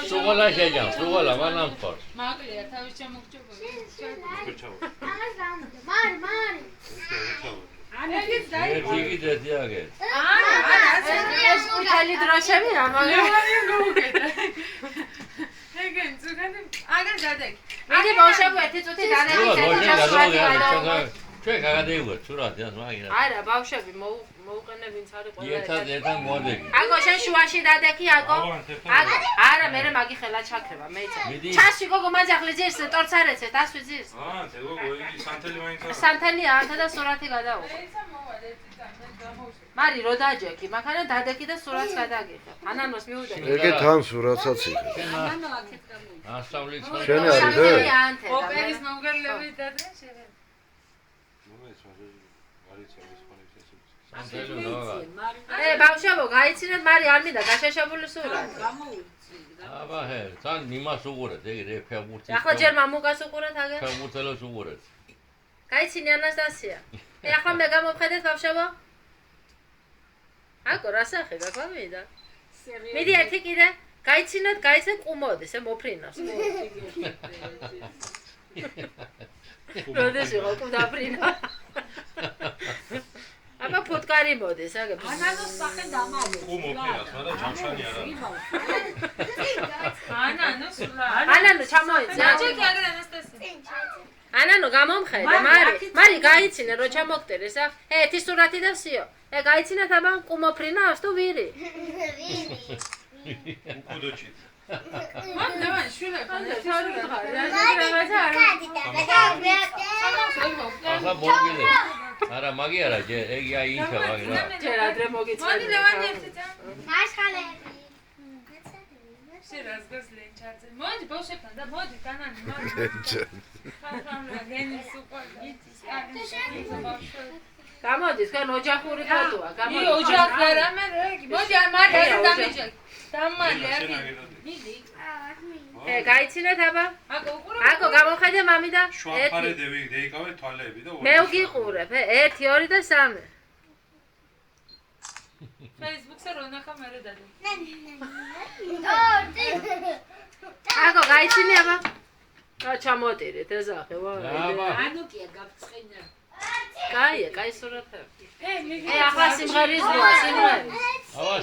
სუღოლა შეჯამ, სუღოლა მანამ ხარ. მაკლია თავის ჩამოგჭობა. ერთი დედიაგე. ეს უჩალი დროშები რა მოგეკეთე. ეგენ ზოგადად აგერ დადეკ. მიდი ბავშვები ერთი წუთი დადეკით. ჩვენ გაგადეივოთ სურათი ან მაგინა. არა ბავშვები მოუყენე ვინც არის ყველა ერთად მოდები. აკო შენ შუაში დადეკი აკო. არა მე მაგი ხელა ჩაქრება მეცა. ჩაში გოგო მაძახლი ძირს ტორც არ ეცეთ ასვი ძირს. ზე გოგო იგი სანთელი მაინც არა. სანთელია ანთა და სურათი გადაუყო. მარი რო დაჯექი მაქანა დადეკი და სურათს გადაგიხე. ანანოს მიუდე. ეგე თან სურათსაც იღე. ანანო აქეთ გამოი. ასავლით შენ არის და ოპერის მომგებლები დადრე შენ. ბავშვებო გაიცინეთ მარი არ მინდა გაშაშებული სურათი. აბა ჰე, თან იმას უყურეთ, ეგ ფეხბურთი. ახლა ჯერ მამუკას უყურეთ აგერ. ფეხბურთელოს უყურეთ. გაიცინე ანასტასია. ახლა მე გამოვხედეთ ბავშვებო. აკო რა სახე გაგვამიდა? მიდი ერთი კიდე. გაიცინეთ, გაიცეთ ყუმოდეს, მოფრინავს. როდეს იყო ყუდაფრინა. აბა ფოტკარი მოდეს, აგებ. ანანოს სახე დამალე. მოფრინავს, მაგრამ ჩამშანი არა. ანანოს რა. ანანო ჩამოიწე. აჭექი აგერ ანასტასია. ანანო გამომხედე, მარი გაიცინე რო ჩამოგტერეს, ახ. ერთი სურათი და სიო. გაიცინეთ აბა ყუმოფრინავს თუ ვირი? უკუდოჩით. მან დავან შვილებს ახლა მოგილე. არა მაგი არა, ეგი აინჩა მაგი რა. ჯერ ადრე მოგიწყდა. მოდი ლევანი ერთი წამ. მასხალები. შენ რას ლენჩარზე. მოდი ბავშვებთან და მოდი განანი მოდი. ხანხანა გენის უკვე იცის კარგი. გამოდის, გან ოჯახური ფოტოა, გამოდის. ოჯახი არა მე რეგი. მოდი მარი ასე დამიჯექ. დამალე აკი. მიდი. გაიცინეთ აბა? აკო გამოვხედე მამი და შვაფარე დეიკავე თვალები და მე ვგიყურებ, 1 2 და 3. Facebook-ზე რო ნახა მე დადე. აკო გაიცინე აბა? ჩამოტირეთ ეზახე ვა. ანუკია გაფწყინა. კაია, კაი სურათი. ახლა სიმღერის დრო, სიმღერი. აბა